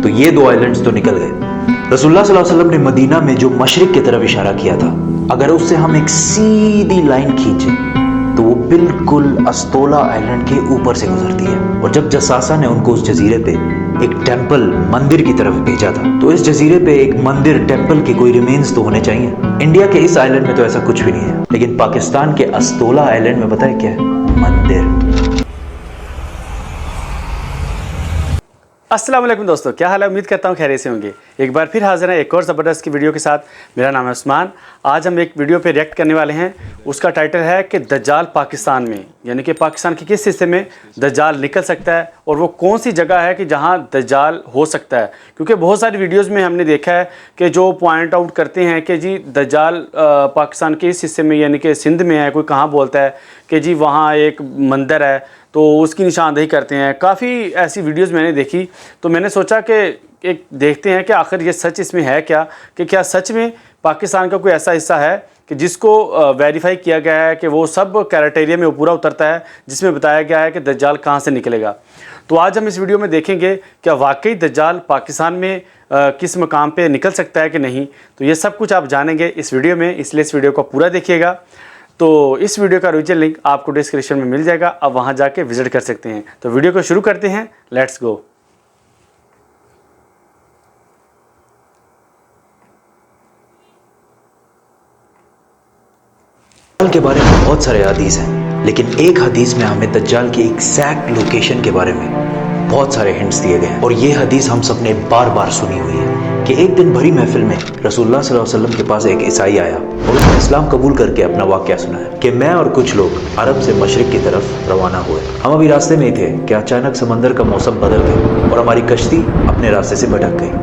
तो ये दो आइलैंड्स तो निकल गए। रसूलुल्लाह सल्लल्लाहु अलैहि वसल्लम ने मदीना में जो मशरिक की तरफ इशारा किया था, अगर उससे हम एक सीधी लाइन खींचे तो वो बिल्कुल अस्तोला आइलैंड के ऊपर से गुजरती है। और जब जसासा ने उनको उस जजीरे पे एक टेंपल मंदिर की तरफ भेजा था, तो इस जजीरे पे एक मंदिर टेंपल के कोई रिमेन्स तो होने चाहिए। इंडिया के इस आइलैंड में तो ऐसा कुछ भी नहीं है, लेकिन पाकिस्तान के अस्तोला आइलैंड में पता है क्या है? मंदिर। अस्सलाम वालेकुम दोस्तों, क्या हाल है? उम्मीद करता हूँ खैरियत से होंगे। एक बार फिर हाजिर है एक और ज़बरदस्त की वीडियो के साथ। मेरा नाम है उस्मान। आज हम एक वीडियो पे रिएक्ट करने वाले हैं। उसका टाइटल है कि दज्जाल पाकिस्तान में, यानी कि पाकिस्तान के किस हिस्से में दज्जाल निकल सकता है और वो कौन सी जगह है कि जहाँ दज्जाल हो सकता है। क्योंकि बहुत सारी वीडियोज़ में हमने देखा है कि जो पॉइंट आउट करते हैं कि जी दज्जाल पाकिस्तान के इस हिस्से में, यानी कि सिंध में है, कोई कहाँ बोलता है कि जी वहाँ एक मंदिर है तो उसकी निशानदेही करते हैं। काफ़ी ऐसी वीडियोस मैंने देखी, तो मैंने सोचा कि एक देखते हैं कि आखिर ये सच इसमें है क्या, कि क्या सच में पाकिस्तान का कोई ऐसा हिस्सा है कि जिसको वेरीफाई किया गया है कि वो सब क्राइटेरिया में वो पूरा उतरता है, जिसमें बताया गया है कि दज्जाल कहाँ से निकलेगा। तो आज हम इस वीडियो में देखेंगे क्या वाकई दज्जाल पाकिस्तान में किस मकाम पे निकल सकता है कि नहीं। तो ये सब कुछ आप जानेंगे इस वीडियो में, इसलिए इस वीडियो को पूरा देखिएगा। तो इस वीडियो का ओरिजिनल लिंक आपको डिस्क्रिप्शन में मिल जाएगा, आप वहाँ जाके विज़िट कर सकते हैं। तो वीडियो को शुरू करते हैं, लेट्स गो। दज्जाल के बारे में बहुत सारे हदीस हैं, लेकिन एक हदीस में हमें दज्जाल की एग्जैक्ट लोकेशन के बारे में बहुत सारे हिंट्स दिए गए हैं। और ये हदीस हम सब ने बार बार सुनी हुई है कि एक दिन भरी महफिल में रसूलुल्लाह सल्लल्लाहु अलैहि वसल्लम के पास एक ईसाई आया और उसने इस्लाम कबूल करके अपना वाक़या सुनाया कि मैं और कुछ लोग अरब से मशरिक की तरफ रवाना हुए। हम अभी रास्ते में ही थे कि अचानक समंदर का मौसम बदल गया और हमारी कश्ती अपने रास्ते से भटक गई।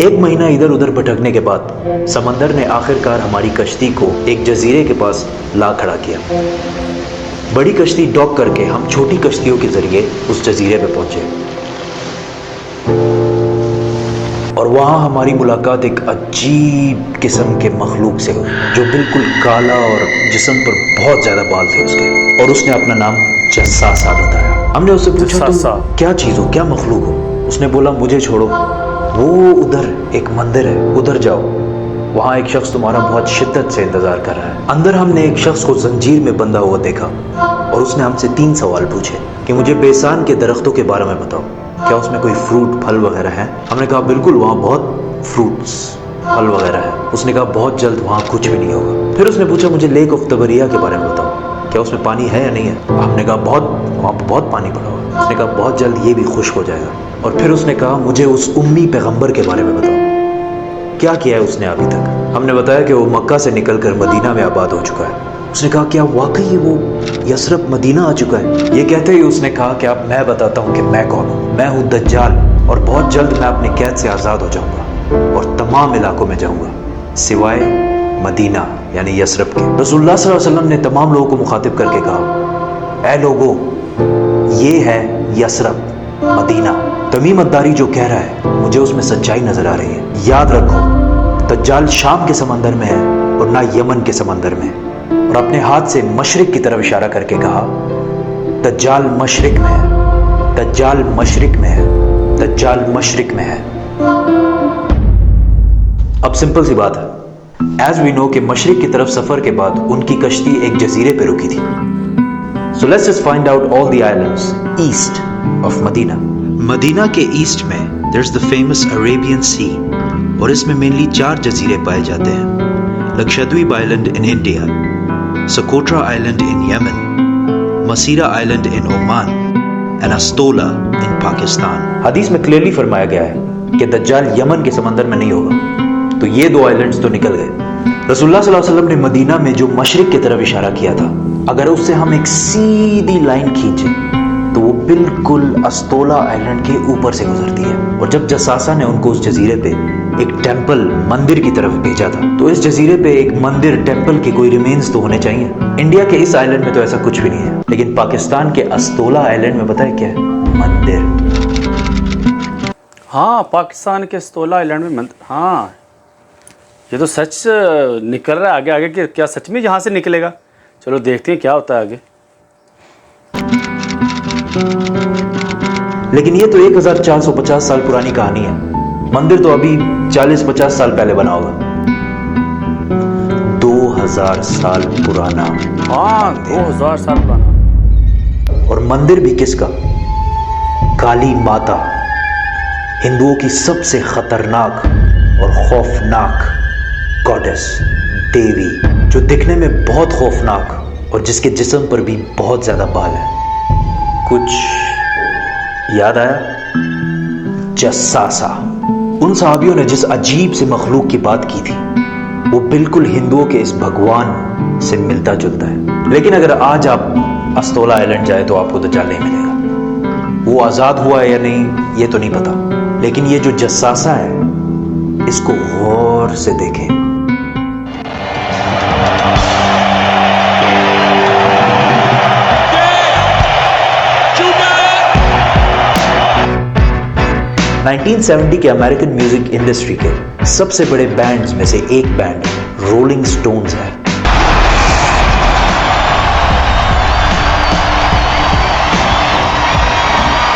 एक महीना इधर उधर भटकने के बाद समंदर ने आखिरकार हमारी कश्ती को एक जजीरे के पास ला खड़ा किया। बड़ी कश्ती डॉक करके हम छोटी कश्तियों के जरिए उस जजीरे पे पहुंचे और वहां हमारी मुलाकात एक अजीब किस्म के मखलूक से हुई जो बिल्कुल काला और जिस्म पर बहुत ज्यादा बाल थे उसके, और उसने अपना नाम जसासा बताया। हमने उससे पूछा तुम क्या चीज हो, क्या मखलूक हो? उसने बोला मुझे छोड़ो, वो उधर एक मंदिर है, उधर जाओ, वहाँ एक शख्स तुम्हारा बहुत शिद्दत से इंतजार कर रहा है। अंदर हमने एक शख्स को जंजीर में बंधा हुआ देखा और उसने हमसे 3 सवाल पूछे कि मुझे बेसान के दरख्तों के बारे में बताओ, क्या उसमें कोई फ्रूट फल वगैरह है? हमने कहा बिल्कुल, वहाँ बहुत फ्रूट्स फल वगैरह है। उसने कहा बहुत जल्द वहाँ कुछ भी नहीं होगा। फिर उसने पूछा मुझे लेक ऑफ तबरिया के बारे में बताओ, क्या उसमें पानी है या नहीं है? हमने कहा वहाँ पर बहुत पानी पड़ा हुआ है। उसने कहा बहुत जल्द ये भी खुश्क हो जाएगा। और फिर उसने कहा मुझे उस उम्मी पैगंबर के बारे में बताओ, क्या किया है उसने अभी तक? हमने बताया कि वो मक्का से निकलकर मदीना में आबाद हो चुका है। उसने कहा क्या वाकई वो यसरब मदीना आ चुका है? ये कहते ही उसने कहा कि अब मैं बताता हूँ कि मैं कौन हूँ। मैं हूँ दज्जाल और बहुत जल्द मैं अपने कैद से आज़ाद हो जाऊँगा और तमाम इलाकों में जाऊँगा सिवाय मदीना यानी यसरब के। रसूलुल्लाह सल्लल्लाहु अलैहि वसल्लम ने तमाम लोगों को मुखातिब करके कहा, ऐ लोगो, ये है यसरब मदीना। तमीम अद्दारी जो कह रहा है मुझे उसमें सच्चाई नजर आ रही है। याद रखो दज्जाल शाम के समंदर में है और ना यमन के समंदर में। और अपने हाथ से मशरिक की तरफ इशारा करके कहा दज्जाल मशरिक में है, दज्जाल मशरिक में है, दज्जाल मशरिक में है। अब सिंपल सी बात है, एज वी नो कि मशरिक की तरफ सफर के बाद उनकी कश्ती एक जजीरे पे रुकी थी। So let's just find out all the islands east of Medina. Medina के ईस्ट में there is the famous Arabian sea और इसमें मेनली 4 जजीरे पाए जाते हैं। Lakshadweep island in India, Socotra island in Yemen, Masirah island in Oman and Astola in Pakistan. हदीस में क्लियरली फरमाया गया है कि दज्जाल यमन के समंदर में नहीं होगा, तो ये 2 आइलैंड्स तो निकल गए। रसूलुल्लाह सल्लल्लाहु अलैहि वसल्लम ने मदीना में जो मशरिक की तरफ इशारा किया था, अगर उससे हम एक सीधी लाइन खींचे तो वो बिल्कुल अस्तोला आइलैंड के ऊपर से गुजरती है। और जब जसासा ने उनको उस जजीरे पे एक टेंपल मंदिर की तरफ भेजा था, तो इस जजीरे पे एक मंदिर टेंपल के कोई रिमेन्स तो होने चाहिए। इंडिया के इस आइलैंड में तो ऐसा कुछ भी नहीं है, लेकिन पाकिस्तान के अस्तोला आइलैंड में पता है क्या है? मंदिर। हाँ, पाकिस्तान के अस्तोला आइलैंड में मंदिर। हाँ, ये तो सच निकल रहा है आगे आगे कि क्या सच में यहाँ से निकलेगा। चलो देखते हैं क्या होता है आगे। लेकिन ये तो 1450 साल पुरानी कहानी है। मंदिर तो अभी 40-50 साल पहले बना होगा। 2000 साल पुराना। हाँ, 2000 साल पुराना। और मंदिर भी किसका? काली माता, हिंदुओं की सबसे खतरनाक और खौफनाक गॉडेस, देवी, जो दिखने में बहुत खौफनाक और जिसके जिस्म पर भी बहुत ज्यादा बाल है। कुछ याद आया? जस्सासा। उन सहाबियों ने जिस अजीब से मखलूक की बात की थी वो बिल्कुल हिंदुओं के इस भगवान से मिलता जुलता है। लेकिन अगर आज आप अस्तोला आइलैंड जाए तो आपको दज्जाल नहीं मिलेगा। वो आजाद हुआ है या नहीं ये तो नहीं पता, लेकिन ये जो जस्सासा है इसको गौर से देखें। नाइनटीन 1970 के अमेरिकन म्यूजिक इंडस्ट्री के सबसे बड़े बैंड्स में से एक बैंड रोलिंग स्टोन्स है।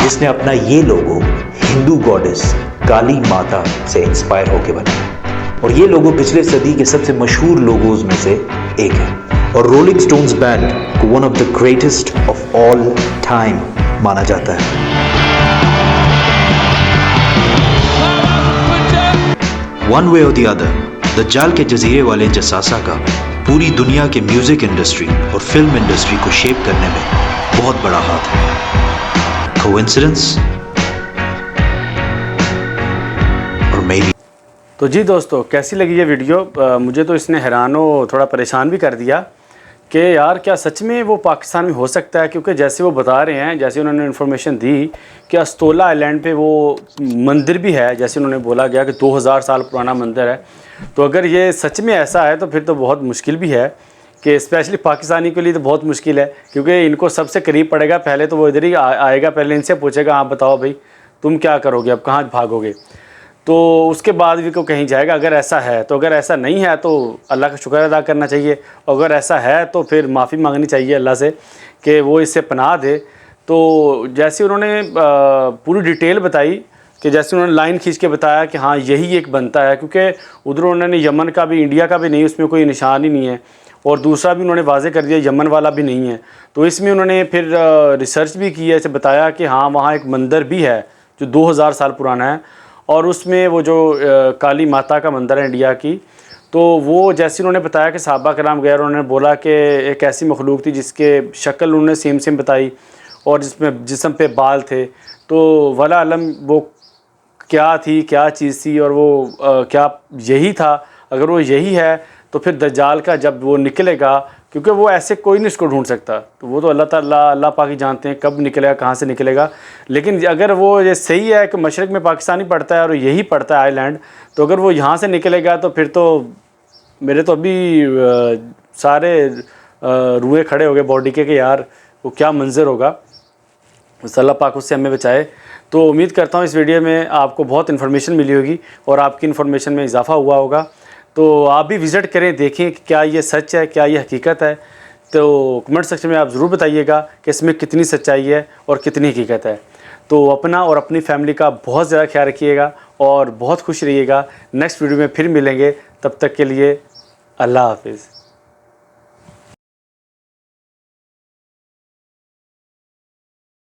जिसने अपना ये लोगो हिंदू गॉडेस काली माता से इंस्पायर होकर बनाया, और ये लोगो पिछले सदी के सबसे मशहूर लोगोज में से एक है। और रोलिंग स्टोन्स बैंड को one of the greatest of all time माना जाता है। वन वे और द अदर, दज्जाल के जजीरे वाले जसासा का पूरी दुनिया के म्यूजिक इंडस्ट्री और फिल्म इंडस्ट्री को शेप करने में बहुत बड़ा हाथ है। कोइंसिडेंस? और मे बी। तो जी दोस्तों, कैसी लगी ये वीडियो? मुझे तो इसने हैरान और थोड़ा परेशान भी कर दिया कि यार क्या सच में वो पाकिस्तान में हो सकता है? क्योंकि जैसे वो बता रहे हैं, जैसे उन्होंने इन्फॉर्मेशन दी कि अस्तोला आइलैंड पे वो मंदिर भी है, जैसे उन्होंने बोला गया कि 2000 साल पुराना मंदिर है। तो अगर ये सच में ऐसा है तो फिर तो बहुत मुश्किल भी है, कि स्पेशली पाकिस्तानी के लिए तो बहुत मुश्किल है, क्योंकि इनको सबसे करीब पड़ेगा। पहले तो वो इधर ही आएगा, पहले इनसे पूछेगा हाँ बताओ भाई तुम क्या करोगे, अब कहाँ भागोगे, तो उसके बाद भी को कहीं जाएगा। अगर ऐसा है तो, अगर ऐसा नहीं है तो अल्लाह का शुक्र अदा करना चाहिए। अगर ऐसा है तो फिर माफ़ी मांगनी चाहिए अल्लाह से कि वो इससे पनाह दे। तो जैसे उन्होंने पूरी डिटेल बताई, कि जैसे उन्होंने लाइन खींच के बताया कि हाँ यही एक बनता है, क्योंकि उधर उन्होंने यमन का भी, इंडिया का भी नहीं, उसमें कोई निशान ही नहीं है, और दूसरा भी उन्होंने वाजे कर दिया यमन वाला भी नहीं है। तो इसमें उन्होंने फिर रिसर्च भी की है, ऐसे बताया कि हाँ वहाँ एक मंदिर भी है जो 2000 साल पुराना है, और उसमें वो जो काली माता का मंदिर है इंडिया की, तो वो जैसे उन्होंने बताया कि सहाबा कराम गए, उन्होंने बोला कि एक ऐसी मखलूक थी जिसके शक्ल उन्होंने सेम सेम बताई और जिसमें जिस्म पे बाल थे। तो वला अलम वो क्या थी, क्या चीज़ थी, और वो क्या यही था? अगर वो यही है तो फिर दज्जाल का जब वो निकलेगा, क्योंकि वो ऐसे कोई नहीं इसको ढूंढ सकता, तो वो तो अल्लाह पाक ही जानते हैं कब निकलेगा, कहाँ से निकलेगा। लेकिन अगर वो ये सही है कि मशरक़ में पाकिस्तानी पड़ता है और यही पड़ता है आइलैंड, तो अगर वो यहाँ से निकलेगा तो फिर तो मेरे तो अभी सारे रुएँ खड़े हो गए बॉडी के कि यार वो क्या मंजर होगा। अल्लाह पाक उससे हमें बचाए। तो उम्मीद करता हूँ इस वीडियो में आपको बहुत इन्फॉर्मेशन मिली होगी और आपकी इन्फॉर्मेशन में इजाफ़ा हुआ होगा। तो आप भी विज़िट करें, देखें कि क्या ये सच है, क्या ये हकीकत है। तो कमेंट सेक्शन में आप ज़रूर बताइएगा कि इसमें कितनी सच्चाई है और कितनी हकीकत है। तो अपना और अपनी फैमिली का बहुत ज़्यादा ख्याल रखिएगा और बहुत खुश रहिएगा। नेक्स्ट वीडियो में फिर मिलेंगे, तब तक के लिए अल्लाह हाफिज़।